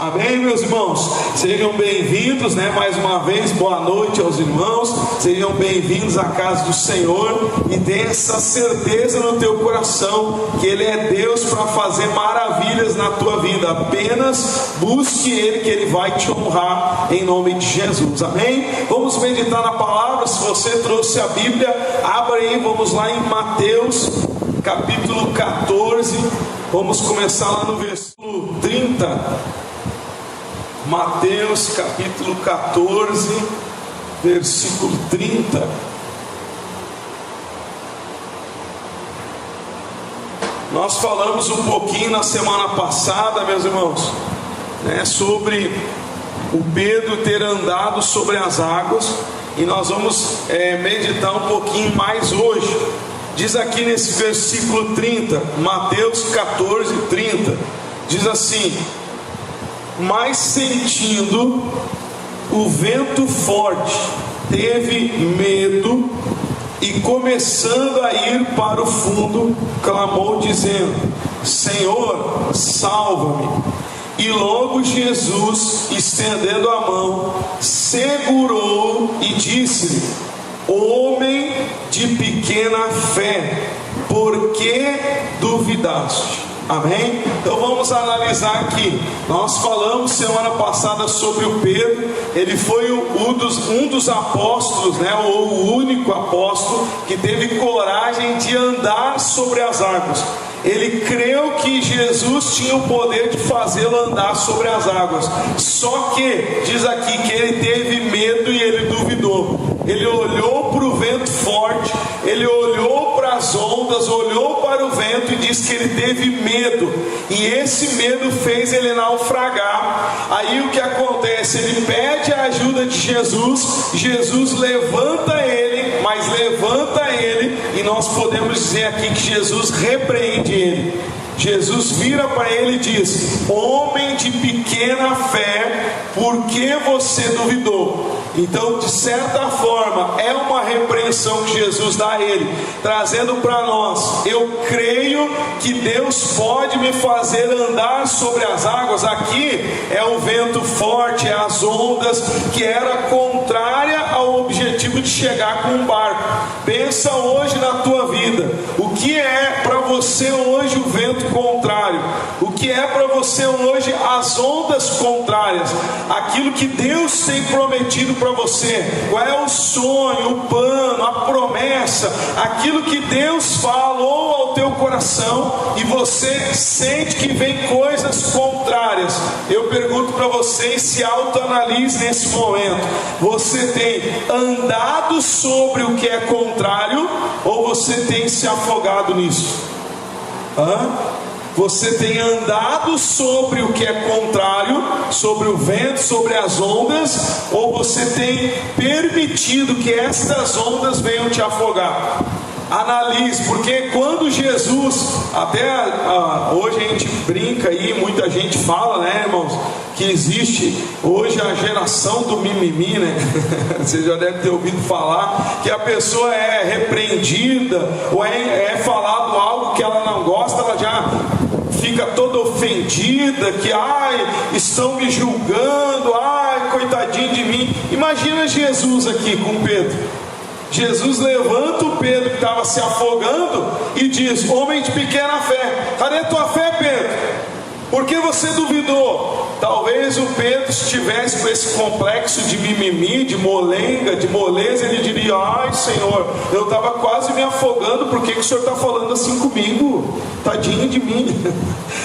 Amém, meus irmãos? Sejam bem-vindos, mais uma vez, boa noite aos irmãos. Sejam bem-vindos à casa do Senhor e tenha essa certeza no teu coração que Ele é Deus para fazer maravilhas na tua vida. Apenas busque Ele, que Ele vai te honrar em nome de Jesus. Amém? Vamos meditar na palavra. Se você trouxe a Bíblia, abra aí, vamos lá em Mateus capítulo 14. Vamos começar lá no versículo 30. Mateus capítulo 14, versículo 30. Nós falamos um pouquinho na semana passada, meus irmãos, sobre o Pedro ter andado sobre as águas, e nós vamos meditar um pouquinho mais hoje. Diz aqui nesse versículo 30, Mateus 14, 30, diz assim: mas sentindo o vento forte, teve medo e, começando a ir para o fundo, clamou dizendo: Senhor, salva-me. E logo Jesus, estendendo a mão, segurou e disse-lhe: homem de pequena fé, por que duvidaste? Amém? Então vamos analisar aqui. Nós falamos semana passada sobre o Pedro. Ele foi um dos apóstolos, ou o único apóstolo que teve coragem de andar sobre as águas. Ele creu que Jesus tinha o poder de fazê-lo andar sobre as águas. Só que, diz aqui que ele teve medo e ele duvidou. Ele olhou para o vento forte, ele olhou para as ondas, olhou para o vento e disse que ele teve medo. E esse medo fez ele naufragar. Aí o que acontece? Ele pede a ajuda de Jesus. Jesus levanta ele, mas levanta ele, e nós podemos dizer aqui que Jesus repreende ele. Jesus vira para ele e diz: homem de pequena fé, por que você duvidou? Então, de certa forma, é uma repreensão que Jesus dá a ele, trazendo para nós: eu creio que Deus pode me fazer andar sobre as águas. Aqui é o vento forte, é as ondas, que era contrária ao objetivo de chegar com um barco. Pensa hoje na tua vida, o que é para você hoje o vento contrário? O que é para você hoje as ondas contrárias? Aquilo que Deus tem prometido para você, qual é o sonho, o plano, a promessa, aquilo que Deus falou ao teu coração, e você sente que vem coisas contrárias. Eu pergunto para vocês, se autoanalise nesse momento: você tem andado sobre o que é contrário, ou você tem se afogado nisso? Você tem andado sobre o que é contrário, sobre o vento, sobre as ondas, ou você tem permitido que estas ondas venham te afogar? Analise, porque quando Jesus, hoje a gente brinca aí, muita gente fala, irmãos, que existe hoje a geração do mimimi, Você já deve ter ouvido falar que a pessoa é repreendida, ou é falado algo que ela não gosta, ela já fica toda ofendida, que estão me julgando, coitadinho de mim. Imagina Jesus aqui com Pedro. Jesus levanta o Pedro que estava se afogando e diz: homem de pequena fé, cadê a tua fé, Pedro? Por que você duvidou? Talvez o Pedro estivesse com esse complexo de mimimi, de molenga, de moleza. Ele diria: Senhor, eu estava quase me afogando, por que o Senhor está falando assim comigo? Tadinho de mim,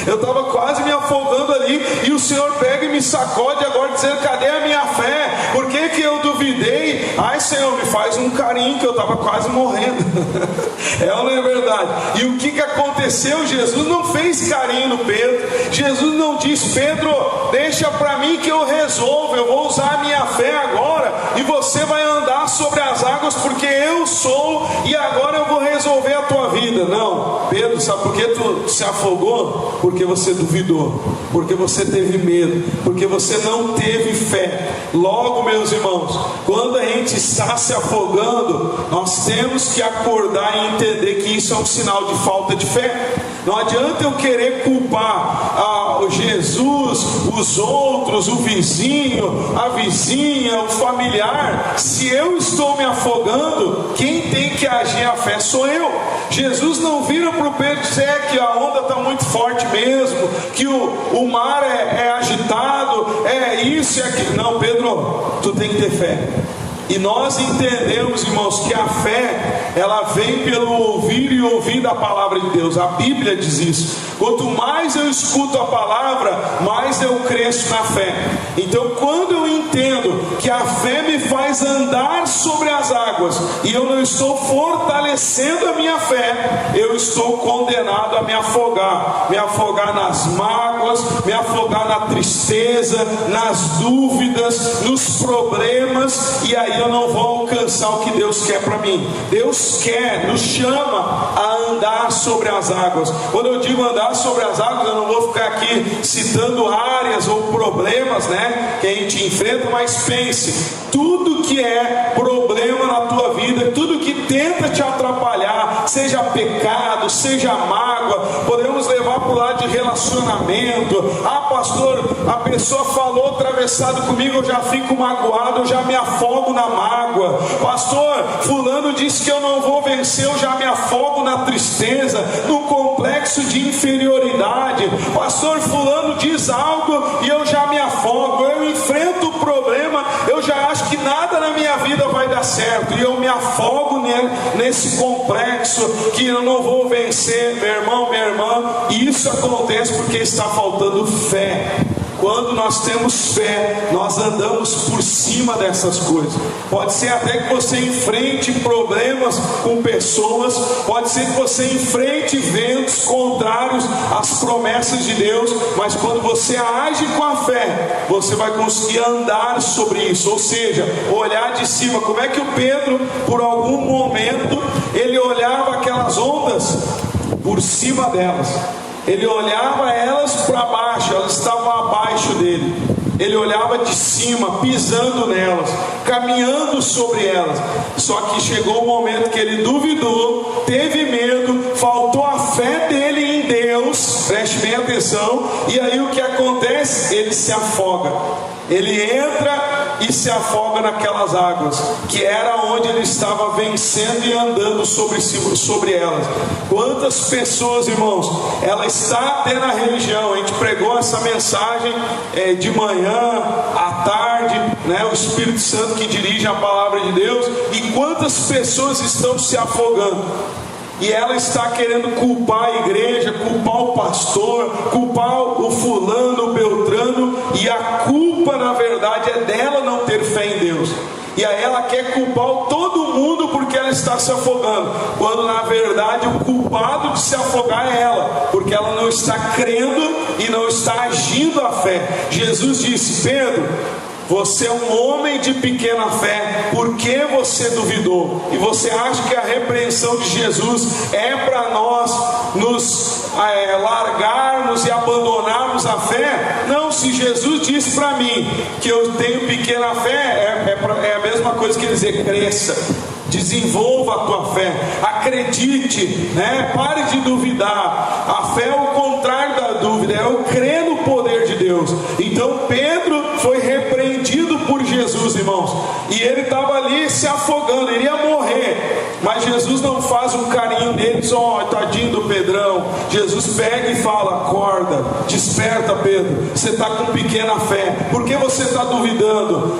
eu estava quase me afogando ali, e o Senhor pega e me sacode agora dizendo: cadê a minha fé? Por que eu duvidei? Senhor, me faz um carinho, que eu estava quase morrendo. É ou não é verdade? E o que aconteceu? Jesus não fez carinho no Pedro. Jesus não disse: Pedro, deixa para mim que eu resolvo, eu vou usar a minha fé agora, e você vai andar sobre as águas, porque eu sou, e agora eu vou resolver a tua vida. Não, Pedro, sabe por que tu se afogou? Porque você duvidou, porque você teve medo, porque você não teve fé. Logo, meus irmãos, quando a gente está se afogando, nós temos que acordar e entender que isso é um sinal de falta de fé. Não adianta eu querer culpar Jesus, os outros, o vizinho, a vizinha, o familiar. Se eu estou me afogando, quem tem que agir a fé sou eu. Jesus não vira para o Pedro e diz que a onda está muito forte mesmo, que o mar é agitado, é isso e aquilo. Não, Pedro, tu tem que ter fé. E nós entendemos, irmãos, que a fé, ela vem pelo ouvir e ouvir da palavra de Deus. A Bíblia diz isso. Quanto mais eu escuto a palavra, mais eu cresço na fé. Então, quando eu entendo que a fé me faz andar sobre as águas, e eu não estou fortalecendo a minha fé, eu estou condenado a me afogar nas mágoas, me afogar na tristeza, nas dúvidas, nos problemas, e aí eu não vou alcançar o que Deus quer para mim. Deus nos chama a andar sobre as águas. Quando eu digo andar sobre as águas, eu não vou ficar aqui citando áreas ou problemas, que a gente enfrenta, mas pense, tudo que é problema na tua vida, tudo que tenta te atrapalhar, seja pecado, seja mágoa, podemos levar para o lado de relacionamento. Pastor, a pessoa falou atravessado comigo, eu já fico magoado, eu já me afogo na mágoa. Pastor, fulano disse que eu não vou vencer, eu já me afogo na tristeza, no complexo de inferioridade. Pastor, fulano diz algo e eu já me afogo, eu enfrento o problema, eu já acho que nada na minha vida vai dar certo, e eu me afogo nesse complexo que eu não vou vencer. Meu irmão, minha irmã, isso acontece porque está faltando fé. Quando nós temos fé, nós andamos por cima dessas coisas. Pode ser até que você enfrente problemas com pessoas, pode ser que você enfrente ventos contrários às promessas de Deus, mas quando você age com a fé, você vai conseguir andar sobre isso, ou seja, olhar de cima. Como é que o Pedro, por algum momento, ele olhava aquelas ondas por cima delas? Ele olhava elas para baixo, elas estavam abaixo dele. Ele olhava de cima, pisando nelas, caminhando sobre elas. Só que chegou um momento que ele duvidou, teve medo, faltou a fé dele em Deus. Preste bem atenção. E aí o que acontece? Ele se afoga. Ele entra e se afoga naquelas águas, que era onde ele estava vencendo e andando sobre elas. Quantas pessoas, irmãos, ela está até na religião. A gente pregou essa mensagem de manhã, à tarde, o Espírito Santo que dirige a palavra de Deus. E quantas pessoas estão se afogando? E ela está querendo culpar a igreja, culpar o pastor, culpar o fulano, o beltrano, e a culpa na verdade é dela não ter fé em Deus. E aí ela quer culpar todo mundo porque ela está se afogando, quando na verdade o culpado de se afogar é ela, porque ela não está crendo e não está agindo a fé. Jesus disse: Pedro, você é um homem de pequena fé, por que você duvidou? E você acha que a repreensão de Jesus é para nós nos largarmos e abandonarmos a fé? Não, se Jesus disse para mim que eu tenho pequena fé, é a mesma coisa que dizer: cresça, desenvolva a tua fé, acredite, pare de duvidar. A fé é o contrário da dúvida, é o crer no poder de Deus. Então Pedro foi repreendido por Jesus, irmãos, e ele estava ali se afogando, ele ia morrer, mas Jesus não faz um carinho nele, só tadinho do Pedrão. Jesus pega e fala: acorda, desperta, Pedro, você está com pequena fé, por que você está duvidando?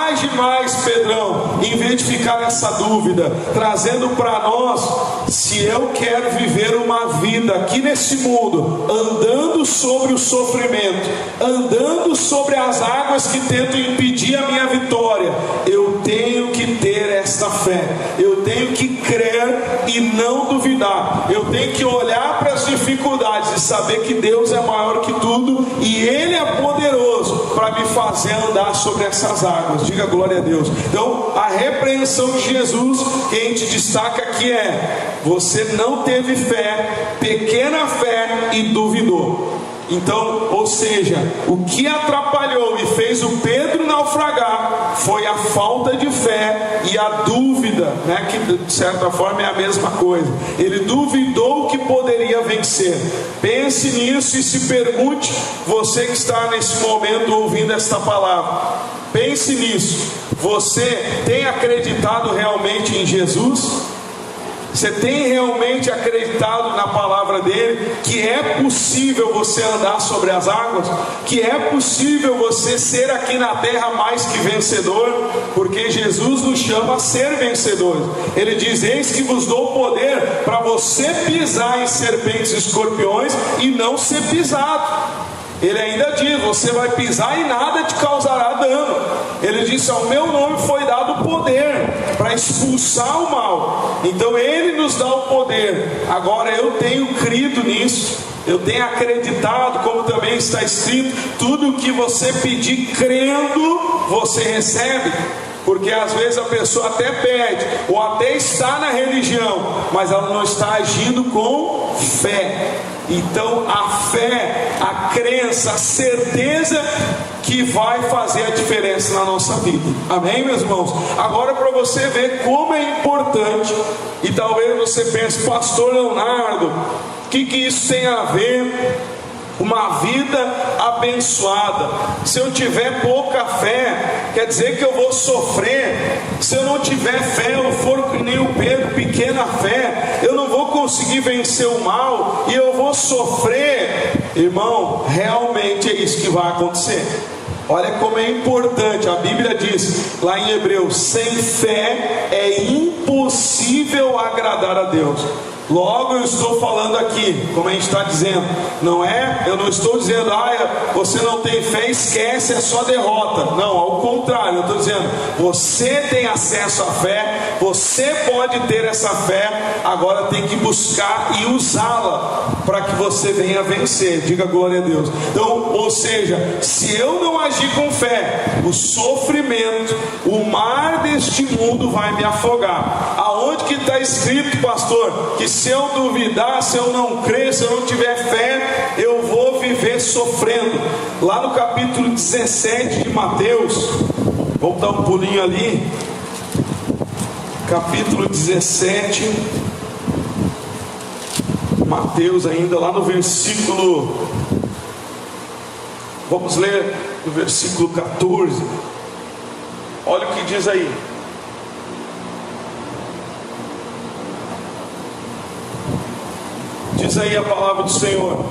Age mais, Pedrão, em vez de ficar nessa dúvida, trazendo para nós: se eu quero viver uma vida aqui nesse mundo, andando sobre o sofrimento, andando sobre as águas que tentam impedir a minha vitória, eu tenho que ter esta fé, eu tenho que crer e não duvidar, eu tenho que olhar para as dificuldades e saber que Deus é maior que tudo e Ele é poderoso para me fazer andar sobre essas águas. Diga glória a Deus. Então a repreensão de Jesus que a gente destaca aqui é: você não teve fé, pequena fé, e duvidou. Então, ou seja, o que atrapalhou e fez o Pedro naufragar foi a falta de fé e a dúvida, né? Que de certa forma é a mesma coisa. Ele duvidou que poderia vencer. Pense nisso e se pergunte, você que está nesse momento ouvindo esta palavra, pense nisso. Você tem acreditado realmente em Jesus? Você tem realmente acreditado na palavra dele, que é possível você andar sobre as águas, que é possível você ser aqui na terra mais que vencedor, porque Jesus nos chama a ser vencedores. Ele diz: eis que vos dou poder para você pisar em serpentes e escorpiões e não ser pisado. Ele ainda diz: você vai pisar e nada te causará dano. Ele disse: ao meu nome foi dado poder para expulsar o mal. Então ele nos dá o poder. Agora eu tenho crido nisso, eu tenho acreditado, como também está escrito: tudo o que você pedir crendo, você recebe. Porque às vezes a pessoa até pede, ou até está na religião, mas ela não está agindo com fé. Então a fé, a crença, a certeza que vai fazer a diferença na nossa vida. Amém, meus irmãos? Agora, para você ver como é importante, e talvez você pense: pastor Leonardo, o que isso tem a ver? Uma vida abençoada. Se eu tiver pouca fé, quer dizer que eu vou sofrer. Se eu não tiver fé, eu for que nem o Pedro, pequena fé, eu não vou conseguir vencer o mal e eu vou sofrer. Irmão, realmente é isso que vai acontecer. Olha como é importante. A Bíblia diz lá em Hebreus: sem fé é impossível agradar a Deus. Logo eu estou falando aqui, como a gente está dizendo, não é? Eu não estou dizendo: você não tem fé, esquece, é só derrota. Não, ao contrário, eu estou dizendo: você tem acesso à fé, você pode ter essa fé, agora tem que buscar e usá-la para que você venha vencer. Diga glória a Deus. Então, ou seja, se eu não agir com fé, o sofrimento, o mar deste mundo vai me afogar. Aonde que está escrito, pastor, que se eu duvidar, se eu não crer, se eu não tiver fé, eu vou viver sofrendo? Lá no capítulo 17 de Mateus, vamos dar um pulinho ali, capítulo 17, Mateus ainda, lá no versículo, vamos ler no versículo 14, olha o que diz aí. Diz aí a palavra do Senhor: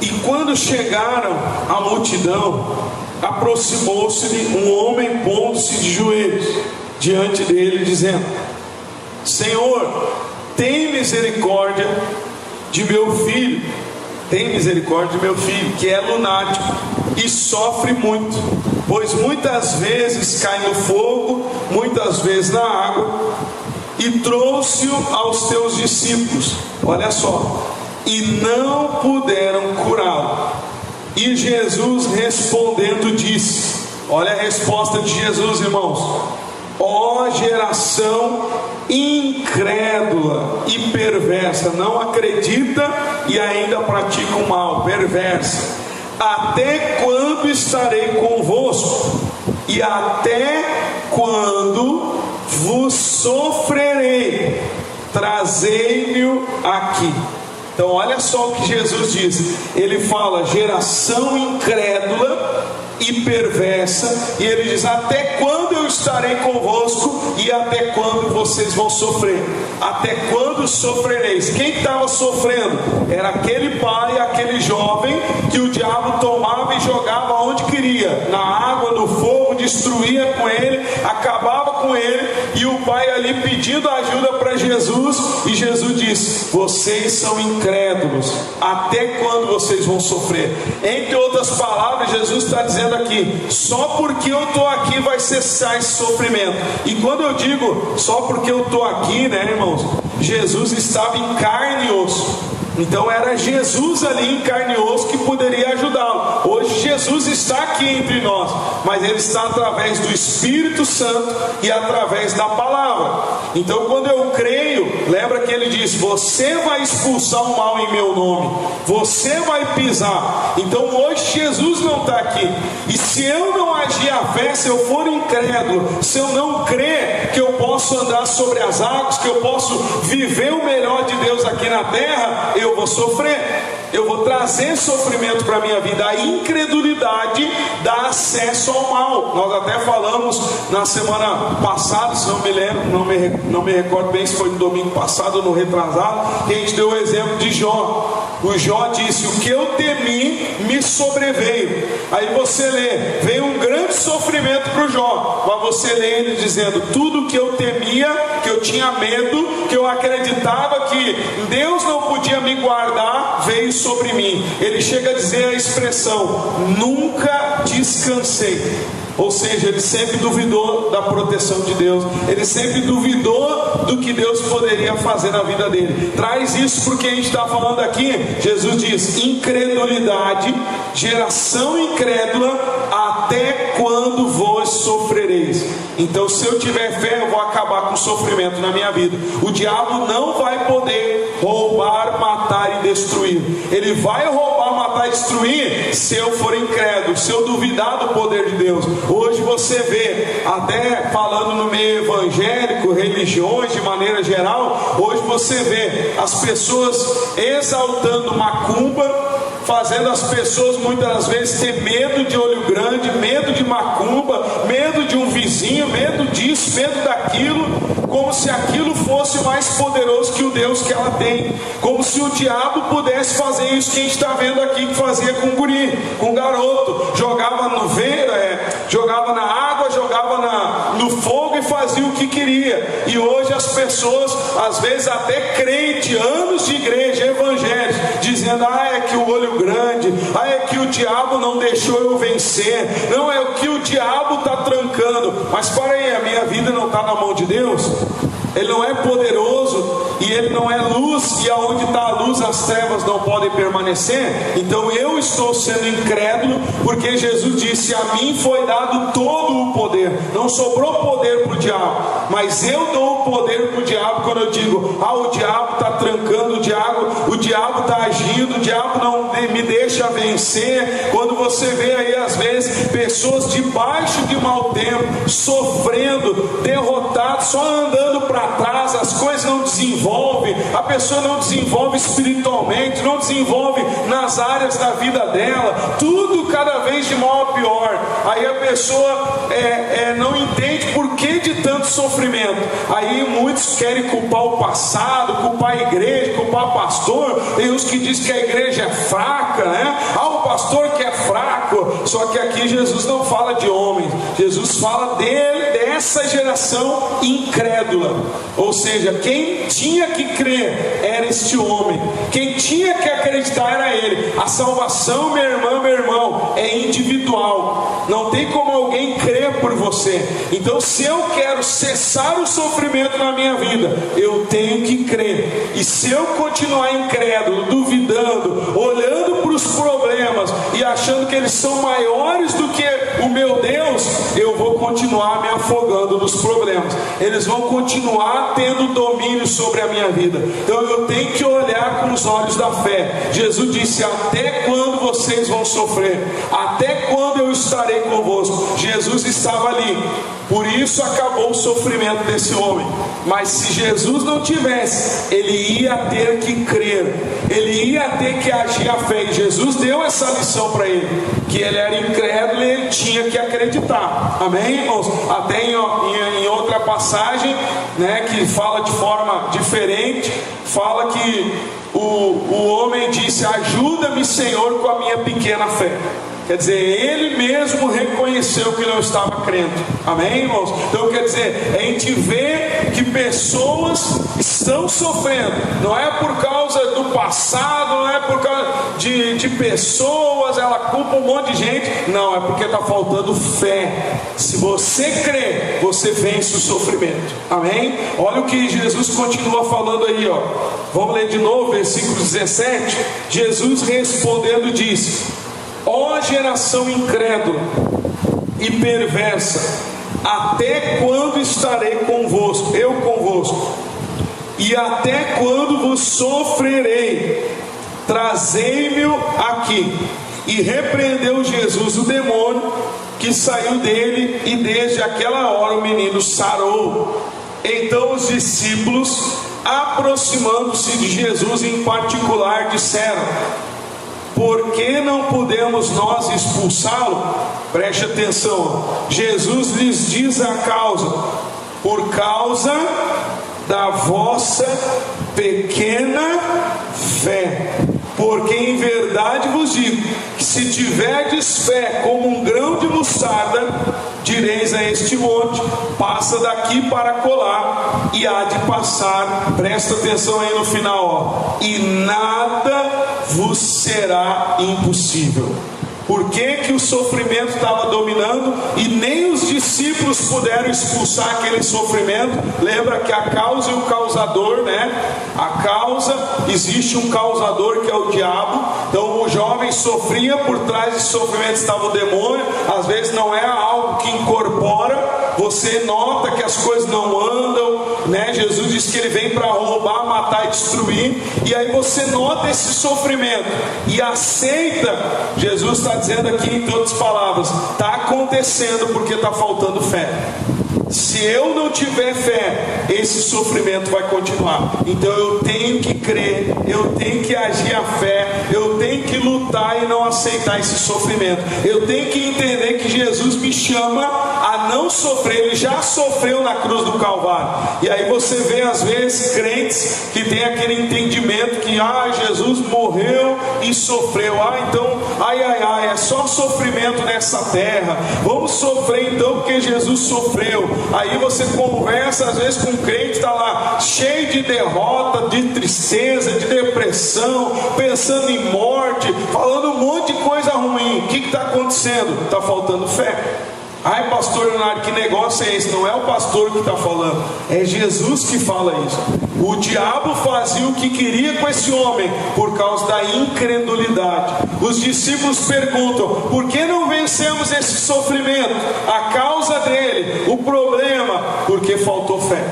e quando chegaram à multidão, aproximou-se-lhe um homem, pondo-se de joelhos diante dele, dizendo: Senhor, tem misericórdia de meu filho, que é lunático e sofre muito, pois muitas vezes cai no fogo, muitas vezes na água. E trouxe-o aos teus discípulos, olha só, e não puderam curá-lo. E Jesus respondendo disse, olha a resposta de Jesus, irmãos: ó geração incrédula e perversa, não acredita e ainda pratica o mal, perversa, até quando estarei convosco? E até quando vos sofrerei? Trazei-me aqui. Então olha só o que Jesus diz. Ele fala geração incrédula e perversa, e ele diz: até quando eu estarei convosco e até quando vocês vão sofrer? Até quando sofrereis? Quem estava sofrendo? Era aquele pai, aquele jovem que o diabo tomava e jogava onde queria, na água, no fogo, destruía com ele, acabava com ele, e o pai ali pedindo ajuda para Jesus, e Jesus disse: vocês são incrédulos, até quando vocês vão sofrer? Entre outras palavras, Jesus está dizendo aqui: só porque eu estou aqui vai cessar esse sofrimento. E quando eu digo só porque eu estou aqui, né, irmãos, Jesus estava em carne e osso. Então era Jesus ali em carne e osso que poderia ajudá-lo. Hoje Jesus está aqui entre nós, mas Ele está através do Espírito Santo e através da palavra. Então quando eu creio, lembra que Ele diz: você vai expulsar o mal em meu nome, você vai pisar. Então hoje Jesus não está aqui, e se eu não agir a fé, se eu for incrédulo, se eu não crer que eu posso andar sobre as águas, que eu posso viver o melhor de Deus aqui na terra, eu vou sofrer. Eu vou trazer sofrimento para a minha vida. A incredulidade dá acesso ao mal. Nós até falamos na semana passada, se não me lembro, não me recordo bem se foi no domingo passado ou no retrasado, que a gente deu o exemplo de Jó. O Jó disse: o que eu temi me sobreveio. Aí você lê, veio um grande sofrimento para o Jó, mas você lê ele dizendo: tudo que eu temia, que eu tinha medo, que eu acreditava que Deus não podia me guardar, veio sobre mim. Ele chega a dizer a expressão: nunca descansei. Ou seja, ele sempre duvidou da proteção de Deus, ele sempre duvidou do que Deus poderia fazer na vida dele. Traz isso porque a gente está falando aqui. Jesus diz: incredulidade, geração incrédula, até quando vós sofrereis? Então, se eu tiver fé, eu vou acabar com o sofrimento na minha vida. O diabo não vai poder roubar, matar e destruir. Ele vai roubar, matar e destruir se eu for incrédulo, se eu duvidar do poder de Deus. Hoje você vê, até falando no meio evangélico, religiões de maneira geral, hoje você vê as pessoas exaltando macumba, fazendo as pessoas muitas vezes ter medo de olho grande, medo de macumba, medo de um vizinho, medo disso, medo daquilo, como se aquilo fosse mais poderoso que o Deus que ela tem, como se o diabo pudesse fazer isso que a gente está vendo aqui que fazia com o guri, com o garoto. Jogava no jogava na água, jogava no fogo e fazia o que queria. E hoje as pessoas, às vezes até crente, anos de igreja, evangélicos, dizendo: é que o olho grande, é que o diabo não deixou eu vencer, não, é o que o diabo está trancando. Mas para aí, a minha vida não está na mão de Deus? Ele não é poderoso e Ele não é luz, e aonde está a luz as trevas não podem permanecer. Então eu estou sendo incrédulo, porque Jesus disse: a mim foi dado todo o poder. Não sobrou poder para o diabo, mas eu dou o poder para o diabo. Quando eu digo: o diabo está trancando, o diabo está agindo, o diabo não me deixa vencer. Quando você vê aí às vezes pessoas debaixo de mau tempo, sofrendo, derrotadas, só andando para trás, as coisas não desenvolvem, a pessoa não desenvolve espiritualmente, não desenvolve nas áreas da vida dela, tudo cada vez de mal a pior. Aí a pessoa não entende por que de tanto sofrimento. Aí muitos querem culpar o passado, culpar a igreja, culpar o pastor. Tem uns que dizem que a igreja é fraca, né? O pastor que é fraco. Só que aqui Jesus não fala de homens, Jesus fala dessa geração incrédula. Ou seja, quem tinha que crer era este homem, quem tinha que acreditar era ele. A salvação, minha irmã, meu irmão, é individual. Não tem como alguém crer por você. Então, se eu quero cessar o sofrimento na minha vida, eu tenho que crer. E se eu continuar incrédulo, duvidando, olhando para os problemas e achando que eles são maiores do que o meu Deus, eu vou continuar me afogando nos problemas. Eles vão continuar tendo domínio sobre a minha vida. Então eu tenho que olhar com os olhos da fé. Jesus disse: até quando vocês vão sofrer? Até quando eu estarei convosco? Jesus estava ali, por isso acabou o sofrimento desse homem. Mas se Jesus não tivesse, ele ia ter que crer, ele ia ter que agir a fé. E Jesus deu essa lição para ele, que ele era incrédulo e ele tinha que acreditar. Amém, irmãos? Até em outra passagem, né, que fala de forma diferente, fala que o homem disse: ajuda-me, Senhor, com a minha pequena fé. Quer dizer, ele mesmo reconheceu que não estava crendo. Amém, irmãos? Então quer dizer, a gente vê que pessoas estão sofrendo. Não é por causa do passado, não é por causa de pessoas, ela culpa um monte de gente. Não, é porque está faltando fé. Se você crê, você vence o sofrimento. Amém? Olha o que Jesus continua falando aí, ó. Vamos ler de novo, versículo 17. Jesus respondendo disse: Ó geração incrédula e perversa, até quando estarei convosco, eu convosco? E até quando vos sofrerei? Trazei-me aqui. E repreendeu Jesus o demônio que saiu dele, e desde aquela hora o menino sarou. Então os discípulos, aproximando-se de Jesus em particular, disseram: por que não podemos nós expulsá-lo? Preste atenção, Jesus lhes diz a causa: por causa da vossa pequena fé. Porque em verdade vos digo, que se tiverdes fé como um grão de mostarda, direis a este monte: passa daqui para colar, e há de passar. Presta atenção aí no final, ó. E nada vos será impossível. Por que o sofrimento estava dominando e nem os discípulos puderam expulsar aquele sofrimento? Lembra que a causa e o causador, né? A causa, existe um causador que é o diabo. Então o jovem sofria, por trás desse sofrimento estava o demônio. Às vezes não é algo que incorpora, você nota que as coisas não andam, né? Jesus disse que ele vem para roubar, matar e destruir. E aí você nota esse sofrimento e aceita. Jesus está dizendo aqui, em outras palavras, está acontecendo porque está faltando fé. Se eu não tiver fé, esse sofrimento vai continuar. Então eu tenho que crer, eu tenho que agir a fé, eu tenho que lutar e não aceitar esse sofrimento. Eu tenho que entender que Jesus me chama a não sofrer. Ele já sofreu na cruz do Calvário. E aí você vê às vezes crentes que tem aquele entendimento que Jesus morreu e sofreu. Então, é só sofrimento nessa terra. Vamos sofrer então porque Jesus sofreu. Aí você conversa às vezes com um crente que está lá cheio de derrota, de tristeza, de depressão, pensando em morte, falando um monte de coisa ruim. O que está acontecendo? Está faltando fé. Ai, pastor Leonardo, que negócio é esse? Não é o pastor que está falando, é Jesus que fala isso. O diabo fazia o que queria com esse homem por causa da incredulidade. Os discípulos perguntam: por que não vencemos esse sofrimento? A causa dele, o problema, porque faltou fé.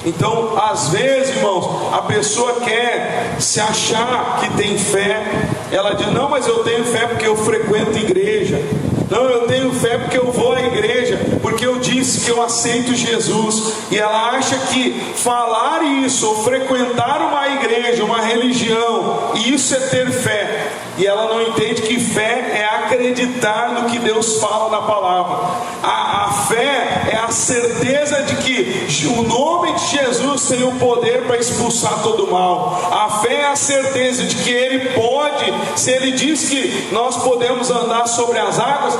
Então, às vezes, irmãos, a pessoa quer se achar que tem fé. Ela diz: não, mas eu tenho fé porque eu frequento igreja. Não, eu tenho fé porque eu vou à igreja, porque eu disse que eu aceito Jesus. E ela acha que falar isso, ou frequentar uma igreja, uma religião, isso é ter fé. E ela não entende que fé é acreditar no que Deus fala na palavra. A fé é a certeza de que o nome de Jesus tem o poder para expulsar todo o mal. A fé é a certeza de que Ele pode. Se Ele diz que nós podemos andar sobre as águas,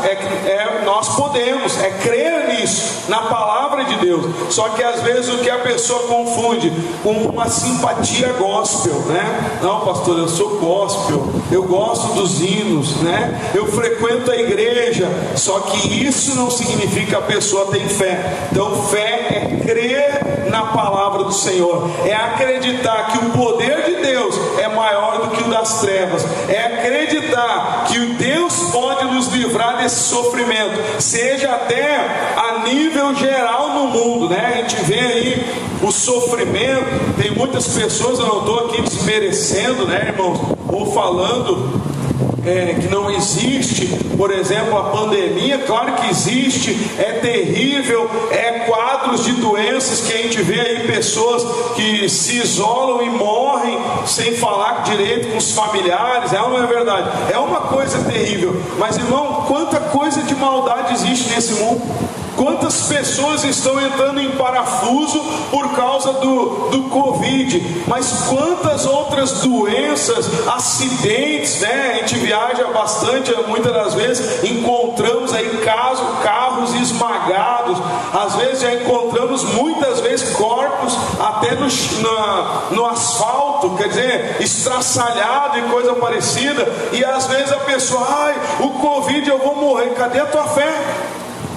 nós podemos, é crer nisso, na palavra de Deus. Só que às vezes o que a pessoa confunde com uma simpatia gospel, né? Não, pastor, eu sou gospel, eu gosto dos hinos, né? Eu frequento a igreja. Só que isso não significa que a pessoa tem fé. Então fé é crer na palavra do Senhor, é acreditar que o poder de Deus é maior do que o das trevas, é acreditar que Deus pode nos livrar desse sofrimento, seja até a nível geral no mundo, né? A gente vê aí o sofrimento. Tem muitas pessoas, eu não estou aqui desmerecendo, né, irmãos, ou falando que não existe, por exemplo, a pandemia. Claro que existe, é terrível, quadros de doenças que a gente vê aí, pessoas que se isolam e morrem sem falar direito com os familiares. Não é verdade? É uma coisa terrível. Mas, irmão, quanta coisa de maldade existe nesse mundo. Quantas pessoas estão entrando em parafuso por causa do Covid, mas quantas outras doenças, acidentes, né? A gente viaja bastante, muitas das vezes encontramos aí carros esmagados. Às vezes já encontramos muitas vezes corpos até no asfalto, quer dizer, estraçalhado e coisa parecida. E às vezes a pessoa: o Covid, eu vou morrer. Cadê a tua fé?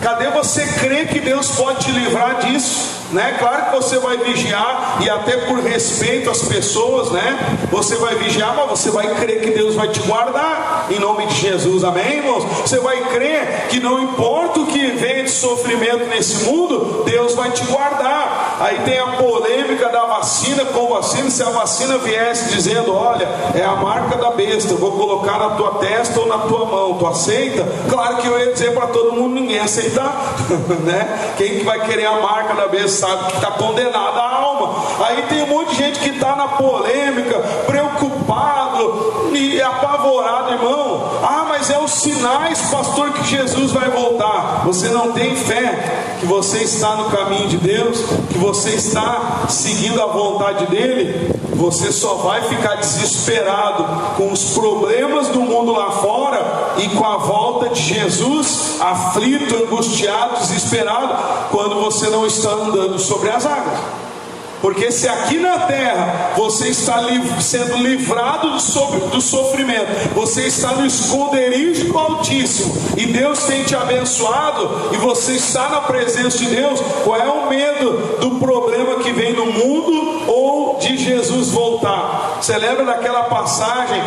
Cadê você crer que Deus pode te livrar disso? né? Claro que você vai vigiar, e até por respeito às pessoas, né? Você vai vigiar, mas você vai crer que Deus vai te guardar, em nome de Jesus, amém, irmãos? Você vai crer que não importa o que venha de sofrimento nesse mundo, Deus vai te guardar. Aí tem a polêmica da vacina com vacina. Se a vacina viesse dizendo: olha, é a marca da besta, eu vou colocar na tua testa ou na tua mão, tu aceita? Claro que eu ia dizer para todo mundo: ninguém aceitar, né? Quem que vai querer a marca da besta sabe que está condenada a alma. Aí tem um monte de gente que está na polêmica, preocupado e apavorado, irmão. Ah, mas é os sinais, pastor, que Jesus vai voltar. Você não tem fé que você está no caminho de Deus, que você está seguindo a vontade dele? Você só vai ficar desesperado com os problemas do mundo lá fora e com a volta de Jesus, aflito, angustiado, desesperado, quando você não está andando sobre as águas. Porque se aqui na terra você está sendo livrado do sofrimento, você está no esconderijo do Altíssimo, e Deus tem te abençoado, e você está na presença de Deus, qual é o medo do problema que vem no mundo ou de Jesus voltar? Você lembra daquela passagem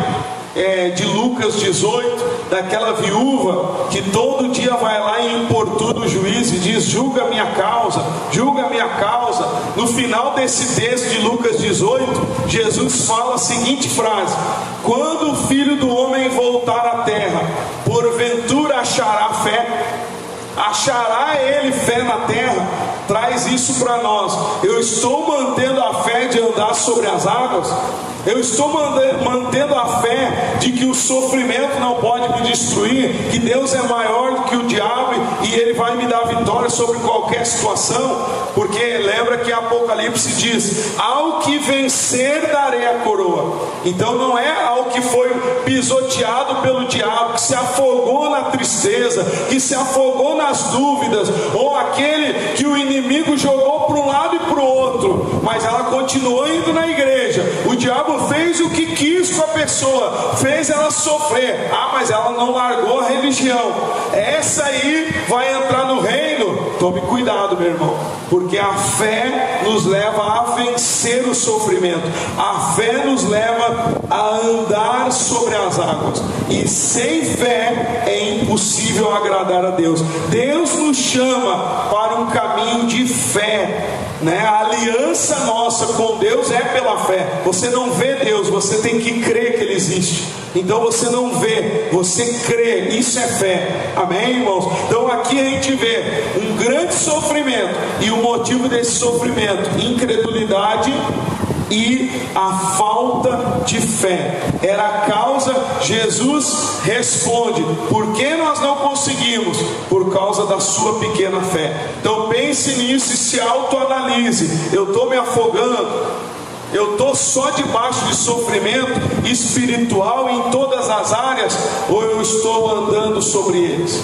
de Lucas 18, daquela viúva que todo dia vai lá e importuna o juiz e diz: julga a minha causa, julga a minha causa. No final desse texto de Lucas 18, Jesus fala a seguinte frase: quando o Filho do Homem voltar à terra, porventura achará fé? Achará ele fé na terra? Traz isso para nós. Eu estou mantendo a fé de andar sobre as águas? Eu estou mantendo a fé de que o sofrimento não pode me destruir, que Deus é maior do que o diabo e Ele vai me dar vitória sobre qualquer situação? Porque lembra que Apocalipse diz: ao que vencer darei a coroa. Então não é ao que foi pisoteado pelo diabo, que se afogou na tristeza, que se afogou nas dúvidas, ou aquele que o inimigo jogou para um lado e para o outro, mas ela continuou indo na igreja. O diabo fez o que quis com a pessoa, fez ela sofrer. Ah, mas ela não largou a religião. Essa aí vai entrar no reino. Tome cuidado, meu irmão, porque a fé nos leva a vencer o sofrimento. A fé nos leva a andar sobre as águas, e sem fé é impossível agradar a Deus. Deus nos chama para um caminho de fé, né? A aliança nossa com Deus é pela fé. Você não vê Deus, você tem que crer que Ele existe. Então você não vê, você crê, isso é fé, amém, irmãos? Então aqui a gente vê um grande sofrimento, e o motivo desse sofrimento: incredulidade e a falta de fé. Era a causa. Jesus responde: por que nós não conseguimos? Por causa da sua pequena fé. Então pense nisso e se autoanalise. Eu estou me afogando? Eu estou só debaixo de sofrimento espiritual em todas as áreas, ou eu estou andando sobre eles?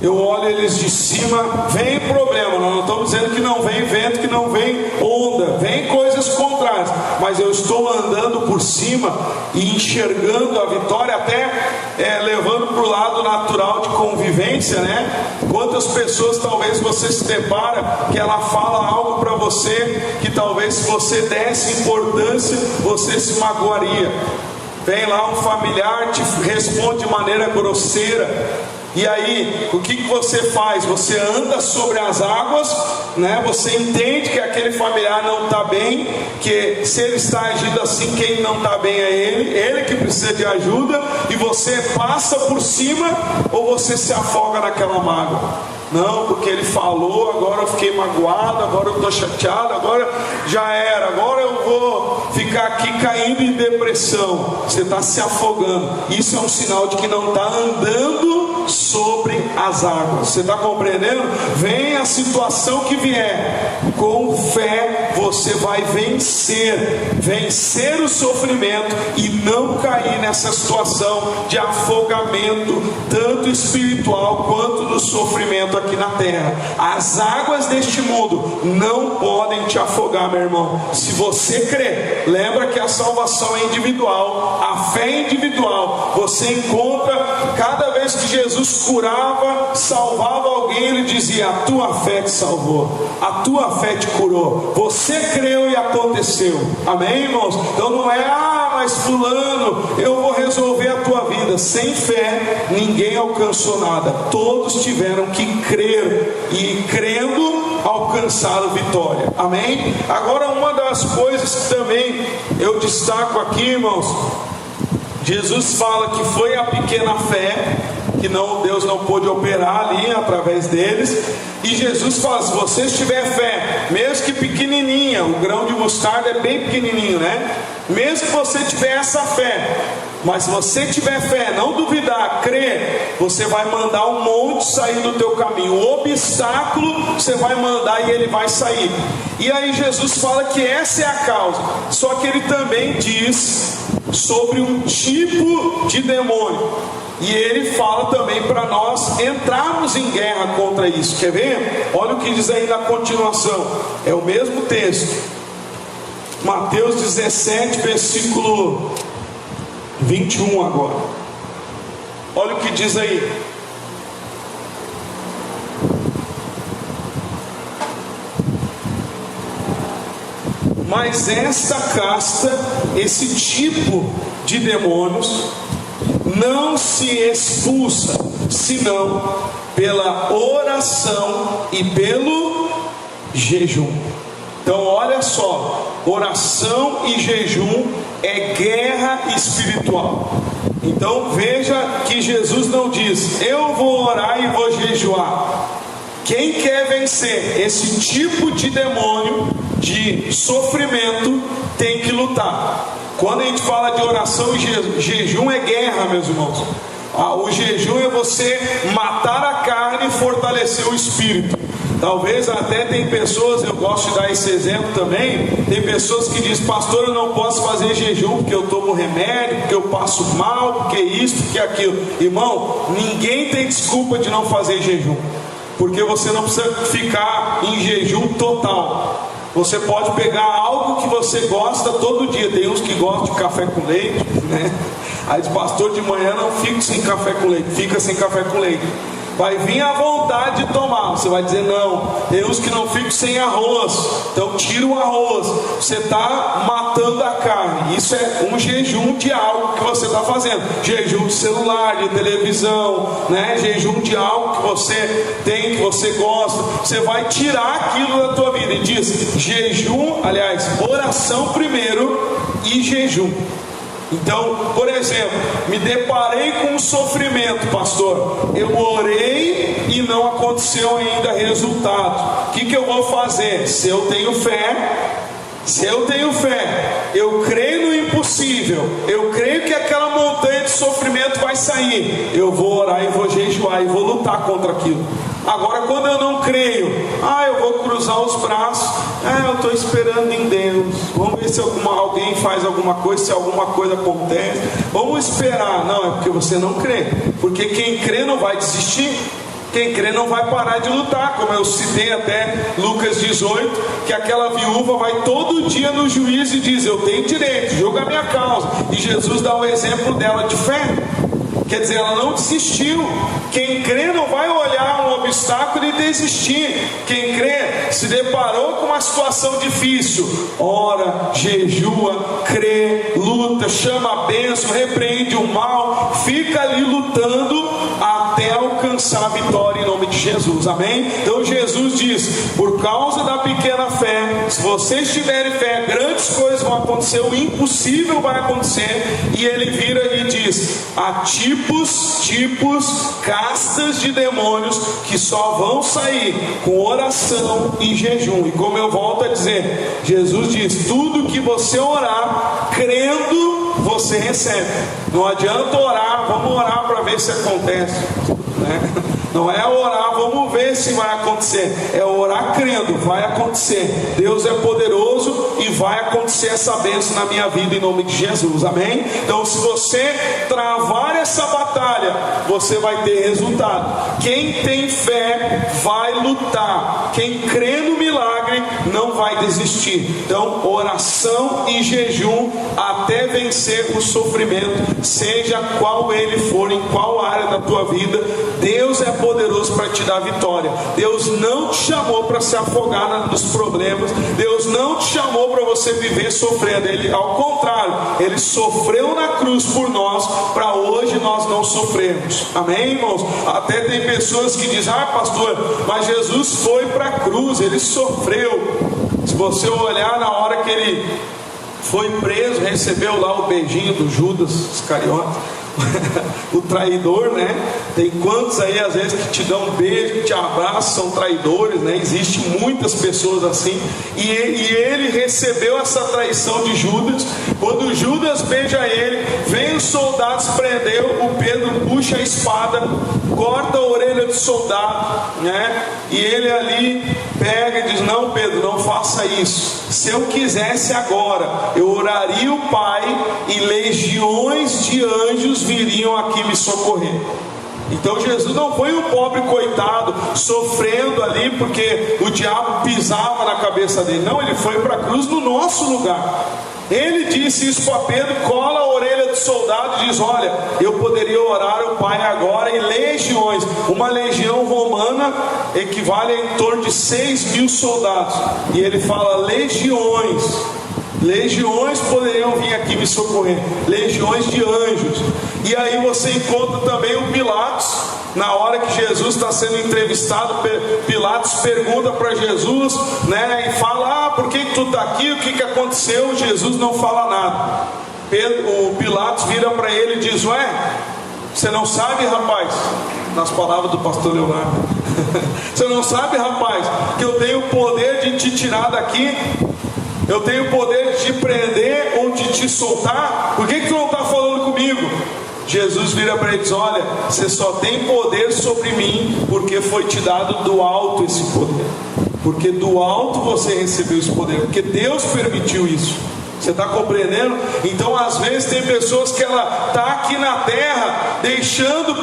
Eu olho eles de cima, vem problema. Nós não estamos dizendo que não vem vento, que não vem onda, vem coisas contrárias, mas eu estou andando por cima e enxergando a vitória, até levando para o lado natural de convivência, né? Quantas pessoas talvez você se depara que ela fala algo para você que talvez, se você desse importância, você se magoaria. Vem lá um familiar, te responde de maneira grosseira. E aí, o que você faz? Você anda sobre as águas, né? Você entende que aquele familiar não está bem, que se ele está agindo assim, quem não está bem é ele que precisa de ajuda, e você passa por cima, ou você se afoga naquela mágoa? Não, porque ele falou, agora eu fiquei magoado, agora eu estou chateado, agora já era, agora eu vou ficar aqui caindo em depressão. Você está se afogando. Isso é um sinal de que não está andando sobre as águas. Você está compreendendo? Vem a situação que vier, com fé você vai vencer o sofrimento e não cair nessa situação de afogamento, tanto espiritual quanto do sofrimento aqui na terra. As águas deste mundo não podem te afogar, meu irmão. Se você crê, lembra que a salvação é individual, a fé é individual. Você encontra, cada vez vez que Jesus curava, salvava alguém, ele dizia: a tua fé te salvou, a tua fé te curou, você creu e aconteceu. Amém, irmãos? Então não é: mas fulano, eu vou resolver a tua vida. Sem fé ninguém alcançou nada, todos tiveram que crer, e crendo alcançaram vitória. Amém? Agora, uma das coisas que também eu destaco aqui, irmãos, Jesus fala que foi a pequena fé que Deus não pôde operar ali através deles. E Jesus fala: se você tiver fé, mesmo que pequenininha, o grão de mostarda é bem pequenininho, né? Mesmo que você tiver essa fé, mas se você tiver fé, não duvidar, crer, você vai mandar um monte sair do teu caminho. O obstáculo você vai mandar e ele vai sair. E aí Jesus fala que essa é a causa. Só que ele também diz sobre um tipo de demônio, e ele fala também para nós entrarmos em guerra contra isso. Quer ver? Olha o que diz aí na continuação, é o mesmo texto, Mateus 17, versículo 21 agora. Olha o que diz aí: mas esta casta, esse tipo de demônios, não se expulsa senão pela oração e pelo jejum. Então olha só, oração e jejum é guerra espiritual. Então veja que Jesus não diz: eu vou orar e vou jejuar. Quem quer vencer esse tipo de demônio, de sofrimento, tem que lutar. Quando a gente fala de oração e jejum, é guerra, meus irmãos. O jejum é você matar a carne e fortalecer o espírito. Talvez até tem pessoas, eu gosto de dar esse exemplo também, tem pessoas que dizem: pastor, eu não posso fazer jejum porque eu tomo remédio, porque eu passo mal, porque isso, porque aquilo. Irmão, ninguém tem desculpa de não fazer jejum, porque você não precisa ficar em jejum total. Você pode pegar algo que você gosta todo dia. Tem uns que gostam de café com leite, né? Aí diz: pastor, de manhã não fico sem café com leite. Fica sem café com leite. Vai vir a vontade de tomar, você vai dizer: não. Tem uns que não ficam sem arroz, então tira o arroz. Você está matando a carne. Isso é um jejum de algo que você está fazendo. Jejum de celular, de televisão, né? Jejum de algo que você tem, que você gosta. Você vai tirar aquilo da tua vida. E diz: jejum, aliás, oração primeiro e jejum. Então, por exemplo, me deparei com um sofrimento, pastor. Eu orei e não aconteceu ainda resultado. O que eu vou fazer? Se eu tenho fé, eu creio no impossível, eu creio que aquela montanha de sofrimento vai sair, eu vou orar e vou jejuar e vou lutar contra aquilo. Agora, quando eu não creio, eu vou cruzar os braços, eu estou esperando em Deus, vamos ver se alguém faz alguma coisa, se alguma coisa acontece, vamos esperar. Não, é porque você não crê, porque quem crê não vai desistir. Quem crê não vai parar de lutar, como eu citei até Lucas 18, que aquela viúva vai todo dia no juiz e diz: eu tenho direito, julga a minha causa. E Jesus dá o exemplo dela de fé. Quer dizer, ela não desistiu. Quem crê não vai olhar um obstáculo e desistir. Quem crê se deparou com uma situação difícil, ora, jejua, crê, luta, chama a bênção, repreende o mal, fica ali lutando até alcançar a vitória em nome de Jesus. Amém? Então Jesus diz: por causa da pequena fé, se vocês tiverem fé, grandes coisas vão acontecer, o impossível vai acontecer. E ele vira e diz: há tipos, castas de demônios que só vão sair com oração e jejum. E como eu volto a dizer, Jesus diz: tudo que você orar crendo, você recebe. Não adianta orar, vamos orar para ver se acontece, né? Não é orar, vamos ver se vai acontecer. É orar crendo, vai acontecer. Deus é poderoso e vai acontecer essa bênção na minha vida em nome de Jesus. Amém? Então, se você travar essa batalha, olha, você vai ter resultado. Quem tem fé vai lutar. Quem crê no milagre não vai desistir. Então, oração e jejum até vencer o sofrimento, seja qual ele for, em qual área da tua vida. Deus é poderoso para te dar vitória. Deus não te chamou para se afogar nos problemas. Deus não te chamou para você viver sofrendo. Ele, ao contrário, Ele sofreu na cruz por nós, para hoje nós não sofrermos. Amém, irmãos? Até tem pessoas que dizem: ah, pastor, mas Jesus foi para a cruz, Ele sofreu. Se você olhar na hora que Ele foi preso, recebeu lá o beijinho do Judas Iscariote, o traidor, né? Tem quantos aí às vezes que te dão um beijo, que te abraçam, são traidores, né? Existem muitas pessoas assim. E ele recebeu essa traição de Judas. Quando Judas beija ele, vem os soldados prender o Pedro, puxa a espada, corta a orelha do soldado, né? E ele ali pega e diz: não, Pedro, não faça isso. Se eu quisesse agora, eu oraria o Pai e legiões de anjos viriam aqui me socorrer. Então Jesus não foi um pobre coitado sofrendo ali porque o diabo pisava na cabeça dele. Não, Ele foi para a cruz no nosso lugar. Ele disse isso para Pedro, cola a orelha do soldado e diz: olha, eu poderia orar ao Pai agora em legiões. Uma legião romana equivale a em torno de 6.000 soldados. E ele fala legiões. Legiões poderiam vir aqui me socorrer, legiões de anjos. E aí você encontra também o Pilatos. Na hora que Jesus está sendo entrevistado, Pilatos pergunta para Jesus, né, e fala: ah, por que tu está aqui? O que aconteceu? Jesus não fala nada. O Pilatos vira para ele e diz: ué, você não sabe, rapaz? Nas palavras do pastor Leonardo, você não sabe, rapaz, que eu tenho o poder de te tirar daqui? Eu tenho o poder de te prender ou de te soltar? Por que tu não está falando comigo? Jesus vira para ele e diz: olha, você só tem poder sobre mim porque foi te dado do alto esse poder. Porque do alto você recebeu esse poder, porque Deus permitiu isso. Você está compreendendo? Então às vezes tem pessoas que ela está aqui na terra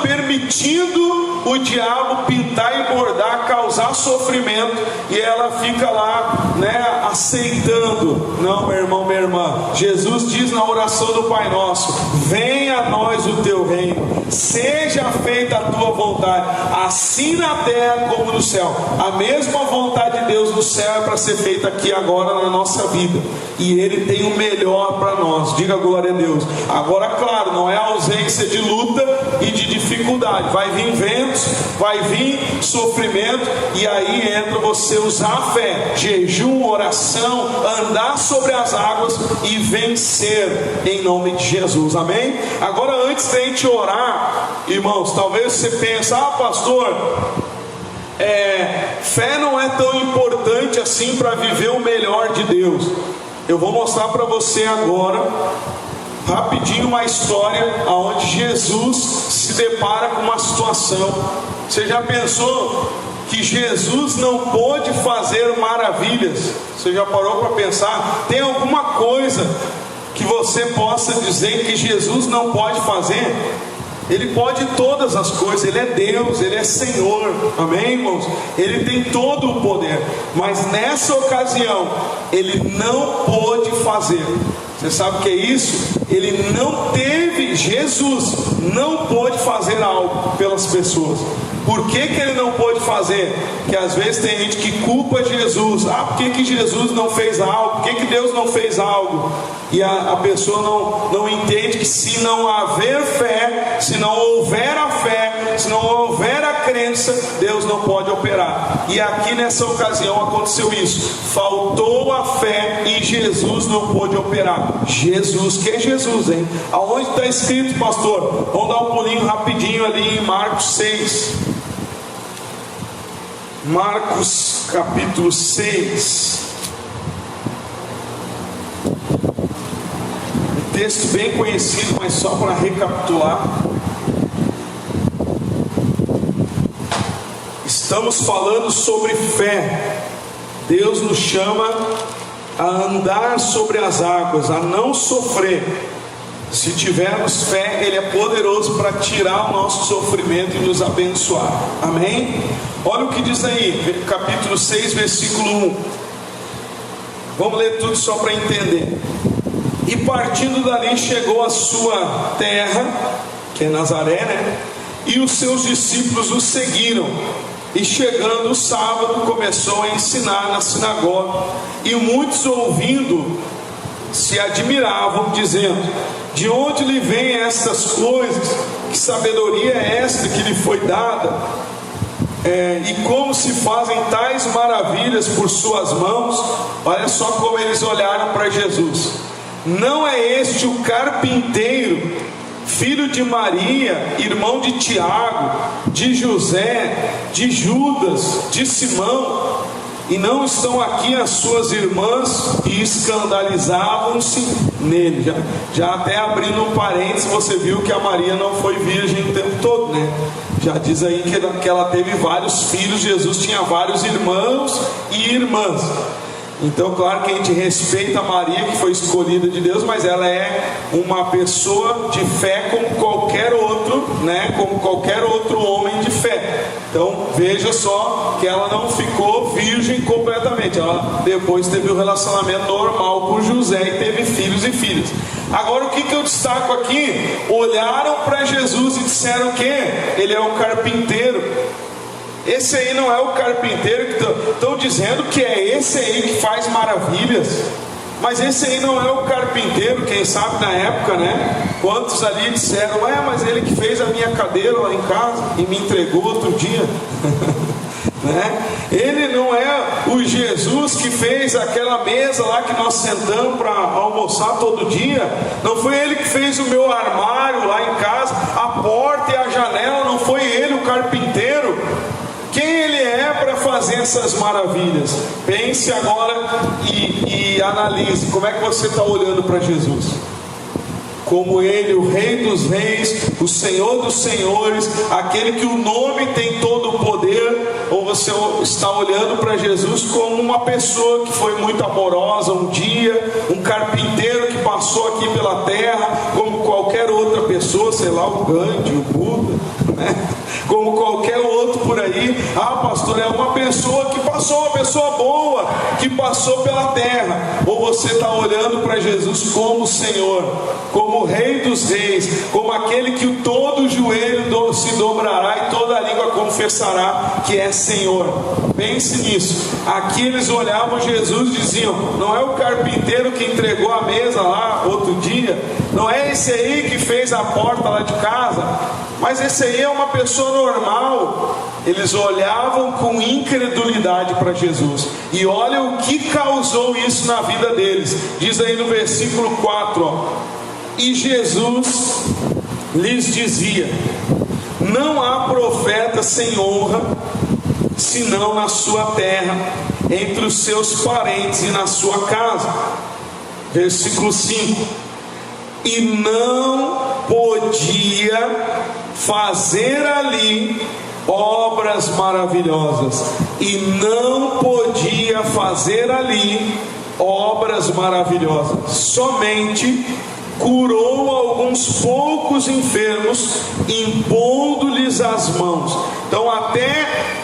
permitindo o diabo pintar e bordar, causar sofrimento, e ela fica lá, né, aceitando. Não, meu irmão, minha irmã, Jesus diz na oração do Pai Nosso: venha a nós o teu reino, seja feita a tua vontade, assim na terra como no céu. A mesma vontade de Deus no céu é para ser feita aqui agora na nossa vida, e Ele tem o melhor para nós. Diga glória a Deus. Agora, claro, não é ausência de luta e de dificuldade. Vai vir ventos, vai vir sofrimento, e aí entra você usar a fé, jejum, oração, andar sobre as águas e vencer em nome de Jesus. Amém? Agora, antes de a gente orar, irmãos, talvez você pense: ah, pastor, fé não é tão importante assim para viver o melhor de Deus. Eu vou mostrar para você agora, rapidinho, uma história onde Jesus se depara com uma situação. Você já pensou que Jesus não pôde fazer maravilhas? Você já parou para pensar? Tem alguma coisa que você possa dizer que Jesus não pode fazer? Ele pode todas as coisas, Ele é Deus, Ele é Senhor, amém, irmãos? Ele tem todo o poder, mas nessa ocasião, Ele não pôde fazer. Você sabe o que é isso? Ele não teve, Jesus não pôde fazer algo pelas pessoas. Por que Ele não pôde fazer? Que às vezes tem gente que culpa Jesus. Ah, por que Jesus não fez algo? Por que Deus não fez algo? E a pessoa não entende que se não haver fé, se não houver a fé, se não houver a crença, Deus não pode operar. E aqui nessa ocasião aconteceu isso. Faltou a fé e Jesus não pôde operar. Jesus, que é Jesus, hein? Aonde está escrito, pastor? Vamos dar um pulinho rapidinho ali em Marcos 6. Marcos capítulo 6. Um texto bem conhecido, mas só para recapitular. Estamos falando sobre fé. Deus nos chama a andar sobre as águas, a não sofrer. Se tivermos fé, Ele é poderoso para tirar o nosso sofrimento e nos abençoar. Amém? Olha o que diz aí, capítulo 6, versículo 1. Vamos ler tudo só para entender. E partindo dali chegou à sua terra, que é Nazaré, né? E os seus discípulos o seguiram. E chegando o sábado, começou a ensinar na sinagoga. E muitos ouvindo se admiravam, dizendo: de onde lhe vêm estas coisas? Que sabedoria é esta que lhe foi dada? E como se fazem tais maravilhas por suas mãos? Olha só como eles olharam para Jesus. Não é este o carpinteiro, filho de Maria, irmão de Tiago, de José, de Judas, de Simão? E não estão aqui as suas irmãs? E escandalizavam-se nele. Já até abrindo um parênteses, você viu que a Maria não foi virgem o tempo todo, né? Já diz aí que ela teve vários filhos. Jesus tinha vários irmãos e irmãs. Então, claro que a gente respeita a Maria, que foi escolhida de Deus, mas ela é uma pessoa de fé como qualquer outro, né? Como qualquer outro homem de fé. Então, veja só que ela não ficou virgem completamente. Ela depois teve um relacionamento normal com José e teve filhos e filhas. Agora, o que eu destaco aqui? Olharam para Jesus e disseram que ele é o carpinteiro. Esse aí não é o carpinteiro que estão dizendo que é esse aí que faz maravilhas. Mas esse aí não é o carpinteiro, quem sabe na época, né? Quantos ali disseram: mas ele que fez a minha cadeira lá em casa e me entregou outro dia. Né? Ele não é o Jesus que fez aquela mesa lá que nós sentamos para almoçar todo dia. Não foi ele que fez o meu armário lá em casa, a porta e a janela. Não foi ele o carpinteiro. Quem ele é para fazer essas maravilhas? Pense agora e analise como é que você está olhando para Jesus. Como ele, o Rei dos Reis, o Senhor dos Senhores, aquele que o nome tem todo o poder, ou você está olhando para Jesus como uma pessoa que foi muito amorosa um dia, um carpinteiro que passou aqui pela terra, como qualquer outra pessoa, sei lá, o Gandhi, o Buda, né? Como qualquer outro por aí. Pastor, é uma pessoa que passou, uma pessoa boa, que passou pela terra. Ou você está olhando para Jesus como Senhor, como o Rei dos Reis, como aquele que todo joelho se dobrará e toda língua confessará que é Senhor. Pense nisso. Aqui eles olhavam Jesus e diziam: não é o carpinteiro que entregou a mesa lá outro dia, não é esse aí que fez a porta lá de casa, mas esse aí é uma pessoa normal. Eles olhavam com incredulidade para Jesus. E olha o que causou isso na vida deles. Diz aí no versículo 4, E Jesus lhes dizia: não há profeta sem honra, senão na sua terra, entre os seus parentes e na sua casa. Versículo 5: e não podia fazer ali obras maravilhosas. E não podia fazer ali obras maravilosas. Somente curou alguns poucos enfermos, impondo-lhes as mãos. Então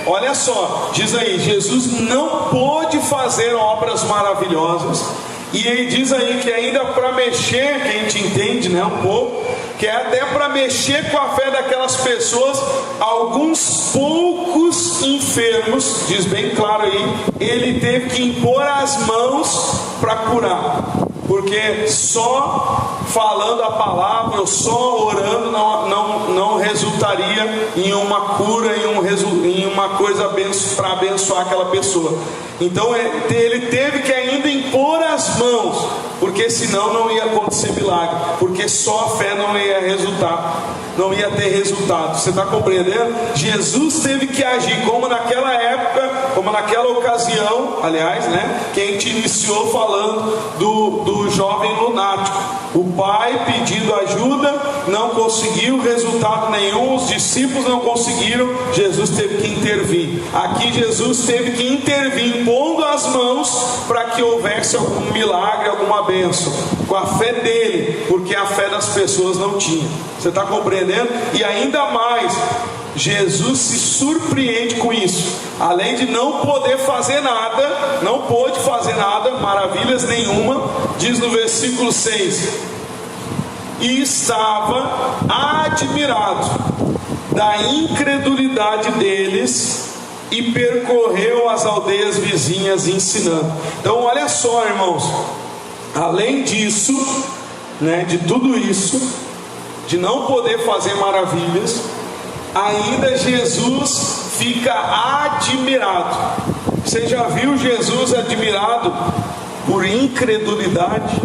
olha só, diz aí, Jesus não pôde fazer obras maravilhosas. E ele diz aí que ainda para mexer, que a gente entende, né, um pouco, que é até para mexer com a fé daquelas pessoas, alguns poucos enfermos, diz bem claro aí, ele teve que impor as mãos para curar. Porque só falando a palavra ou só orando não resultaria em uma cura, em uma coisa para abençoar aquela pessoa. Então ele teve que ainda impor as mãos, porque senão não ia acontecer milagre, porque só a fé não ia ter resultado. Você está compreendendo? Jesus teve que agir, como naquela época, como naquela ocasião, aliás, né, que a gente iniciou falando do jovem lunático. O pai pedindo ajuda, não conseguiu resultado nenhum, os discípulos não conseguiram, Jesus teve que intervir. Aqui Jesus teve que intervir, impondo as mãos para que houvesse algum milagre, alguma bênção. com a fé dele, porque a fé das pessoas não tinha. Você está compreendendo? E ainda mais, Jesus se surpreende com isso. Além de não poder fazer nada, não pôde fazer nada, maravilhas nenhuma, diz no versículo 6: e estava admirado da incredulidade deles, e percorreu as aldeias vizinhas ensinando. Então olha só, irmãos, além disso, de tudo isso, de não poder fazer maravilhas, ainda Jesus fica admirado. Você já viu Jesus admirado por incredulidade?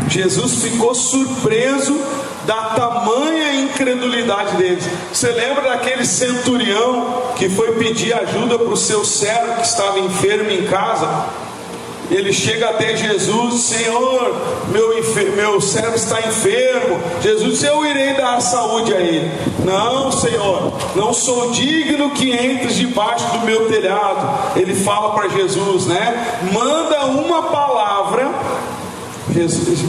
Jesus ficou surpreso da tamanha incredulidade deles. Você lembra daquele centurião que foi pedir ajuda para o seu servo que estava enfermo em casa? Ele chega até Jesus: Senhor, meu servo está enfermo. Jesus disse: eu irei dar saúde a ele. Não, Senhor, não sou digno que entres debaixo do meu telhado. Ele fala para Jesus, manda uma palavra.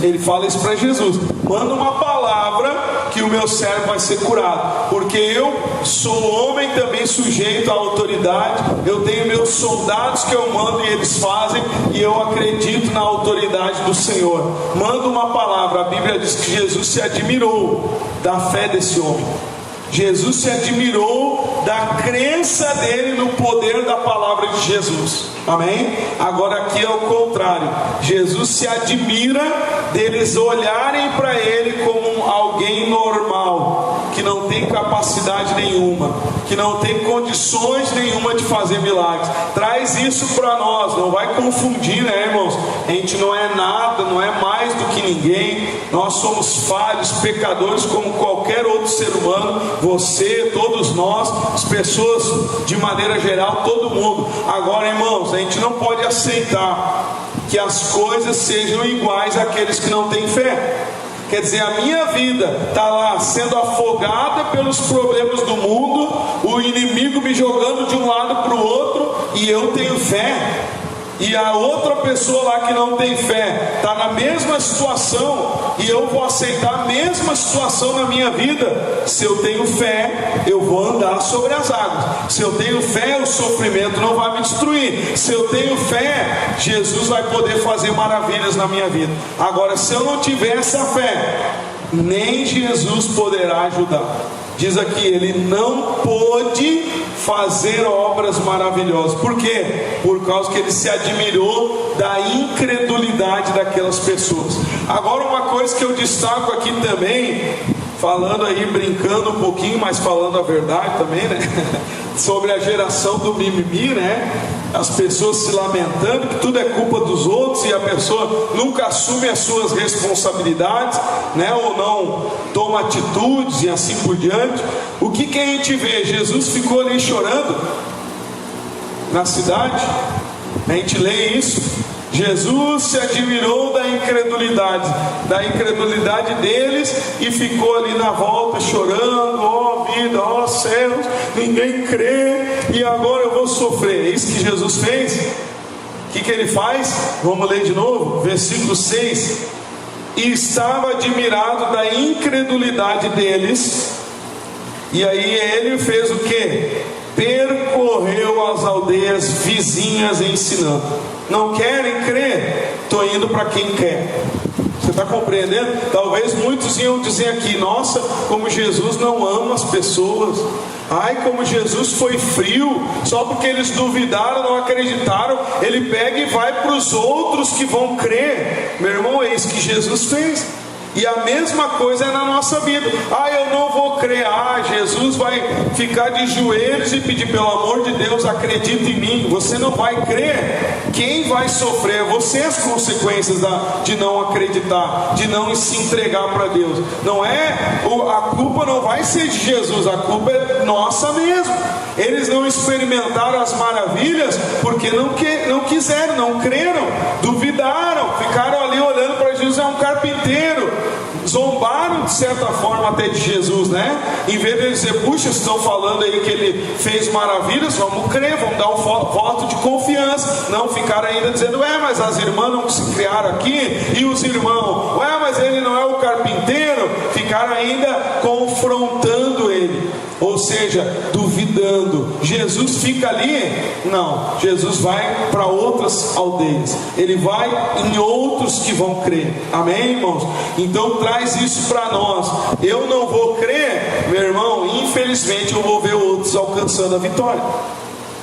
Ele fala isso para Jesus: manda uma palavra que o meu servo vai ser curado, porque eu sou homem também sujeito à autoridade, eu tenho meus soldados que eu mando e eles fazem, e eu acredito na autoridade do Senhor. Manda uma palavra. A Bíblia diz que Jesus se admirou da fé desse homem. Jesus se admirou da crença dele no poder da palavra de Jesus. Amém? Agora aqui é o contrário. Jesus se admira deles olharem para ele como alguém normal, que não tem capacidade nenhuma, que não tem condições nenhuma de fazer milagres. Traz isso para nós, não vai confundir, irmãos? A gente não é nada, não é mais do que ninguém. Nós somos falhos, pecadores como qualquer outro ser humano. Você, todos nós, as pessoas de maneira geral, todo mundo. Agora, irmãos, a gente não pode aceitar que as coisas sejam iguais àqueles que não têm fé. Quer dizer, a minha vida está lá sendo afogada pelos problemas do mundo, o inimigo me jogando de um lado para o outro, e eu tenho fé. E a outra pessoa lá que não tem fé está na mesma situação, e eu vou aceitar a mesma situação na minha vida. Se eu tenho fé, eu vou andar sobre as águas. Se eu tenho fé, o sofrimento não vai me destruir. Se eu tenho fé, Jesus vai poder fazer maravilhas na minha vida. Agora, se eu não tiver essa fé, nem Jesus poderá ajudar. Diz aqui, ele não pôde fazer obras maravilhosas. Por quê? Por causa que ele se admirou da incredulidade daquelas pessoas. Agora, uma coisa que eu destaco aqui também, falando aí, brincando um pouquinho, mas falando a verdade também, sobre a geração do mimimi, as pessoas se lamentando que tudo é culpa dos outros, e a pessoa nunca assume as suas responsabilidades, ou não toma atitudes e assim por diante. O que a gente vê? Jesus ficou ali chorando na cidade. A gente lê isso. Jesus se admirou da incredulidade deles, e ficou ali na volta chorando: ó vida, ó céus, ninguém crê, e agora eu vou sofrer. É isso que Jesus fez. O que ele faz? Vamos ler de novo, versículo 6: e estava admirado da incredulidade deles. E aí ele fez o que? Percorreu as aldeias vizinhas ensinando. Não querem crer? Estou indo para quem quer. Você está compreendendo? Talvez muitos iam dizer aqui: nossa, como Jesus não ama as pessoas. Ai, como Jesus foi frio. Só porque eles duvidaram, não acreditaram, ele pega e vai para os outros que vão crer. Meu irmão, é isso que Jesus fez. E a mesma coisa é na nossa vida. Eu não vou crer. Jesus vai ficar de joelhos e pedir: pelo amor de Deus, acredita em mim. Você não vai crer. Quem vai sofrer? Você, as consequências de não acreditar, de não se entregar para Deus. Não é, a culpa não vai ser de Jesus, a culpa é nossa mesmo. Eles não experimentaram as maravilhas porque não quiseram, não creram, duvidaram, ficaram ali olhando para Jesus: é um carpinteiro. Zombaram zombaram de certa forma até de Jesus, né? Em vez de dizer, puxa, estão falando aí que ele fez maravilhas, vamos crer, vamos dar um voto de confiança. Não ficaram ainda dizendo, mas as irmãs não se criaram aqui, e os irmãos, mas ele não é o carpinteiro. Ficaram ainda confrontando ele, ou seja, duvidando. Jesus fica ali? Não, Jesus vai para outras aldeias, ele vai em outros que vão crer. Amém, irmãos? Então traz isso para nós. Eu não vou crer, meu irmão, infelizmente eu vou ver outros alcançando a vitória.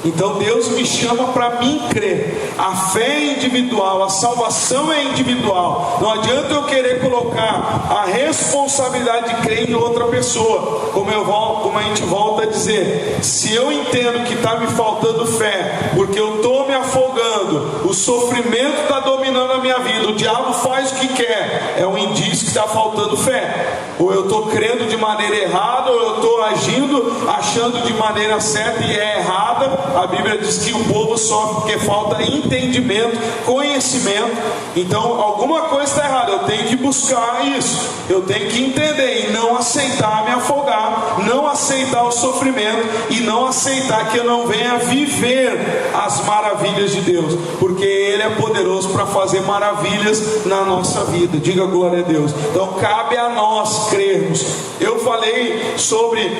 Então Deus me chama para mim crer. A fé é individual, a salvação é individual. Não adianta eu querer colocar a responsabilidade de crer em outra pessoa. Como a gente volta a dizer, se eu entendo que está me faltando fé, porque eu estou me afogando, o sofrimento está dominando a minha vida, o diabo faz o que quer, é um indício que está faltando fé. Ou eu estou crendo de maneira errada, ou eu estou agindo achando de maneira certa e é errada. A Bíblia diz que o povo sofre porque falta entendimento, conhecimento. Então alguma coisa está errada, eu tenho que buscar isso, eu tenho que entender e não aceitar me afogar, não aceitar o sofrimento e não aceitar que eu não venha viver as maravilhas de Deus, porque Ele é poderoso para fazer maravilhas na nossa vida. Diga glória a Deus. Então cabe a nós crermos. Eu falei sobre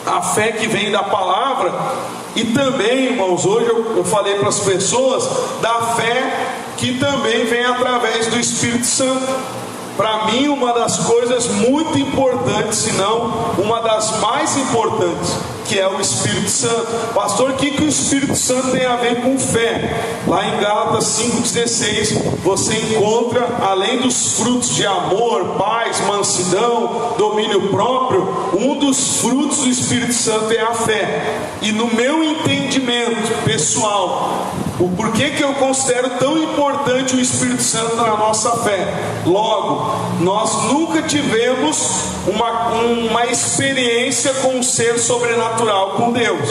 a fé que vem da palavra, e também, irmãos, hoje eu falei para as pessoas da fé que também vem através do Espírito Santo. Para mim, uma das coisas muito importantes, se não uma das mais importantes, que é o Espírito Santo. Pastor, o que o Espírito Santo tem a ver com fé? Lá em Gálatas 5,16 você encontra, além dos frutos de amor, paz, mansidão, domínio próprio, um dos frutos do Espírito Santo é a fé. E no meu entendimento pessoal, o porquê que eu considero tão importante o Espírito Santo na nossa fé? Logo, nós nunca tivemos uma experiência com um ser sobrenatural, com Deus,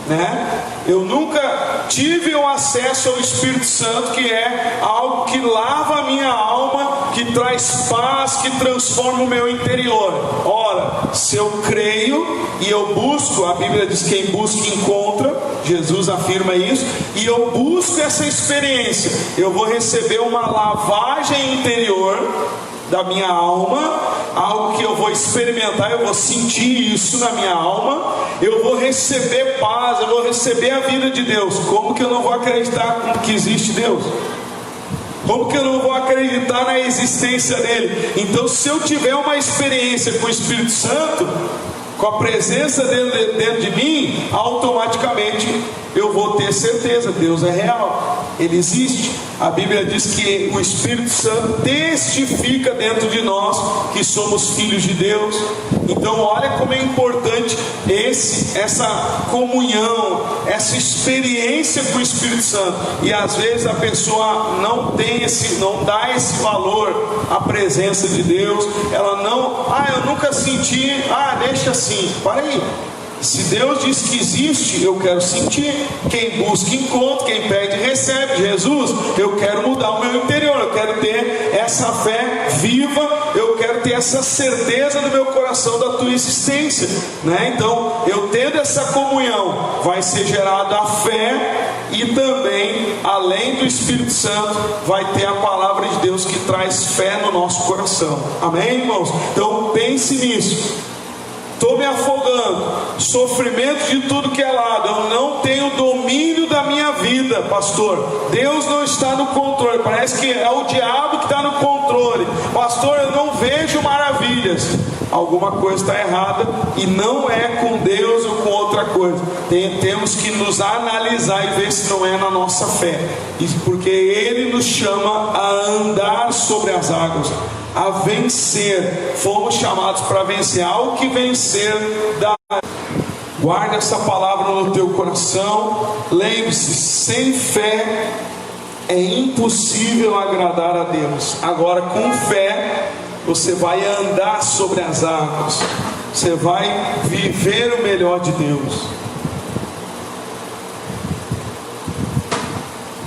né? Eu nunca tive o acesso ao Espírito Santo, que é algo que lava a minha alma, que traz paz, que transforma o meu interior. Ora, se eu creio e eu busco, a Bíblia diz que quem busca encontra, Jesus afirma isso, e eu busco essa experiência, eu vou receber uma lavagem interior da minha alma, algo que eu vou experimentar, eu vou sentir isso na minha alma, eu vou receber paz, eu vou receber a vida de Deus. Como que eu não vou acreditar que existe Deus? Como que eu não vou acreditar na existência dele? Então, se eu tiver uma experiência com o Espírito Santo, com a presença dele dentro de mim, automaticamente eu vou ter certeza, Deus é real, Ele existe. A Bíblia diz que o Espírito Santo testifica dentro de nós que somos filhos de Deus. Então olha como é importante essa comunhão, essa experiência com o Espírito Santo. E às vezes a pessoa não dá esse valor à presença de Deus. Ela não, eu nunca senti, deixa assim, para aí. Se Deus diz que existe, eu quero sentir. Quem busca encontra, quem pede recebe. Jesus, eu quero mudar o meu interior, eu quero ter essa fé viva, eu quero ter essa certeza no meu coração da tua existência, né? Então, eu tendo essa comunhão, vai ser gerada a fé, e também, além do Espírito Santo, vai ter a palavra de Deus que traz fé no nosso coração. Amém, irmãos? Então pense nisso. Estou me afogando, sofrimento de tudo que é lado, eu não tenho domínio da minha vida, pastor. Deus não está no controle, parece que é o diabo que está no controle. Pastor, eu não vejo maravilhas. Alguma coisa está errada, e não é com Deus ou com outra coisa. Temos que nos analisar e ver se não é na nossa fé, porque Ele nos chama a andar sobre as águas, a vencer. Fomos chamados para vencer. Algo que vencer dá. Guarda essa palavra no teu coração. Lembre-se, sem fé é impossível agradar a Deus. Agora, com fé, você vai andar sobre as águas, você vai viver o melhor de Deus.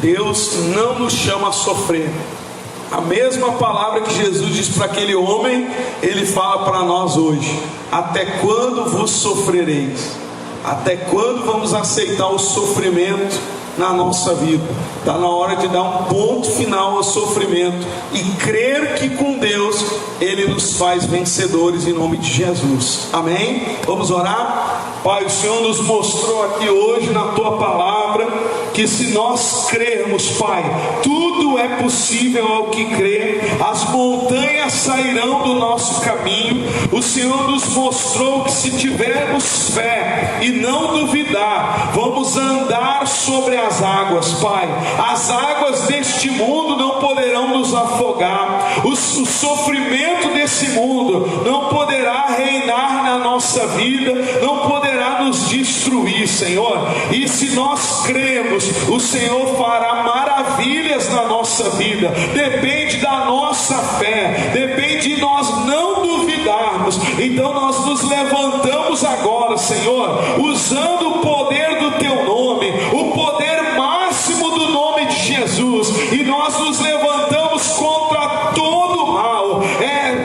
Deus não nos chama a sofrer, A mesma palavra que Jesus disse para aquele homem, Ele fala para nós hoje: até quando vos sofrereis? Até quando vamos aceitar o sofrimento na nossa vida? Está na hora de dar um ponto final ao sofrimento e crer que com Deus Ele nos faz vencedores, em nome de Jesus. Amém? Vamos orar? Pai, o Senhor nos mostrou aqui hoje na Tua palavra que se nós crermos, Pai, tudo é possível ao que crê. As montanhas sairão do nosso caminho. O Senhor nos mostrou que se tivermos fé e não duvidar, vamos andar sobre as águas, Pai. As águas deste mundo não poderão nos afogar. O sofrimento desse mundo não poderá reinar na nossa vida, não poderá nos destruir, Senhor. E se nós cremos, o Senhor fará maravilhas na nossa vida. Depende da nossa fé, depende de nós não duvidarmos. Então nós nos levantamos agora, Senhor, usando o poder do Teu nome, o poder máximo do nome de Jesus, e nós nos levantamos contra todo o mal,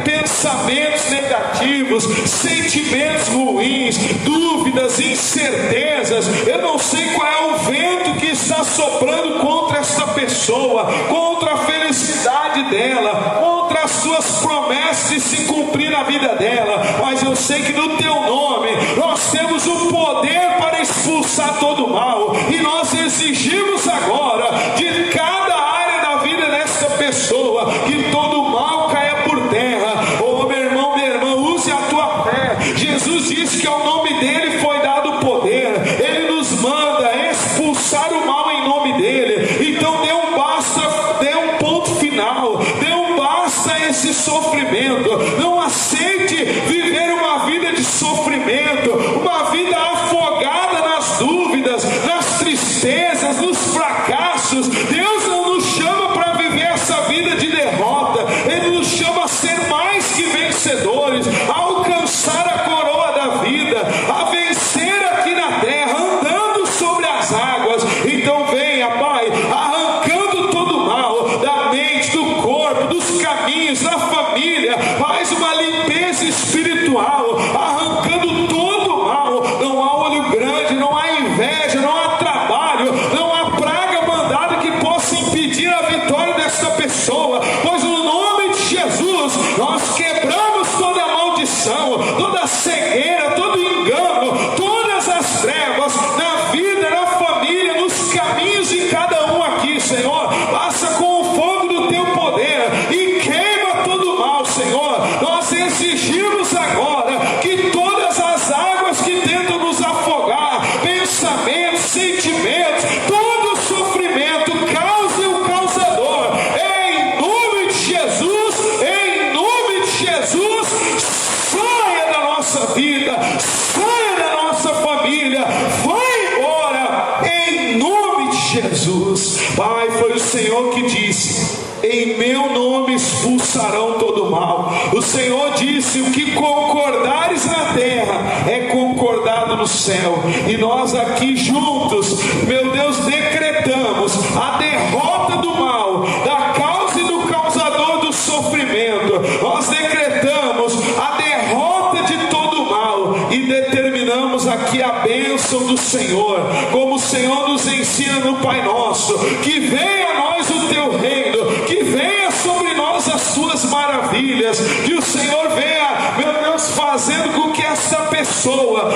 pensamentos negativos, sentimentos ruins, dúvidas, incertezas. Eu não sei qual é o vento que está soprando contra esta pessoa, contra a felicidade dela, contra as suas promessas de se cumprir na vida dela, mas eu sei que no Teu nome nós temos o poder para expulsar todo o mal, e nós exigimos agora de cada área da vida desta pessoa que todo o mal caia por terra. Oh, meu irmão, minha irmã, use a tua fé. Jesus disse que ao nome dele foi dado o poder. Ele nos manda expulsar o mal em nome dele. Então dê um basta, dê um ponto final, dê um basta a esse sofrimento. Não aceite viver uma vida de sofrimento, uma vida afogada nas dúvidas, nas tristezas, nos fracassos. Deus não nos chama para viver essa vida de derrota. Ele nos chama a ser mais que vencedores, a alcançar a coroa da vida, a vencer aqui na terra, andando sobre as águas. Então venha, Pai, arrancando todo o mal da mente, do corpo, dos caminhos, da família. Faz uma limpeza espiritual, arrancando todo o mal. Não há olho grande, não há inveja, não há trabalho, não há praga mandada que possa impedir a vitória dessa pessoa, pois no nome de Jesus nós quebramos toda a maldição, toda a cegueira, todo engano, todas as trevas na vida, na família, nos caminhos de cada um aqui, Senhor. Passa com o fogo do Teu poder e queima todo o mal, Senhor. Nós exigimos agora que todas as águas que tentam nos afogar, pensamentos, sentimentos, todo sofrimento, cause o causador, em nome de Jesus, em nome de Jesus, saia da nossa vida, saia da nossa família, vai embora, em nome de Jesus. Pai, foi o Senhor que disse: em meu nome expulsarão todo o mal. O Senhor disse: o que concordares na terra é concordado no céu. E nós aqui juntos, meu Deus, decretamos a derrota do mal, da causa e do causador do sofrimento. Nós decretamos a derrota de todo o mal e determinamos aqui a bênção do Senhor, como o Senhor nos ensina no Pai Nosso: que venha a nós o Teu reino, que venha sobre nós as Tuas maravilhas, que o Senhor venha, meu Deus, fazendo com que essa pessoa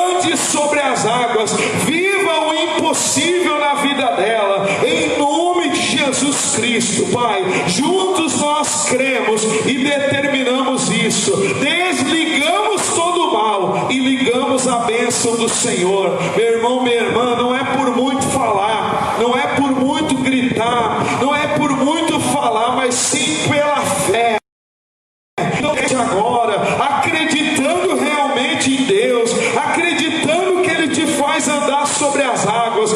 ande sobre as águas, viva o impossível na vida dela, em nome de Jesus Cristo. Pai, juntos nós cremos e determinamos isso, desligamos todo o mal e ligamos a bênção do Senhor. Meu irmão, minha irmã, não é por muito falar, não é por muito gritar, não é por muito falar, mas sim pela fé. Então, agora, acreditando realmente em Deus, acreditando que Ele te faz andar sobre as águas,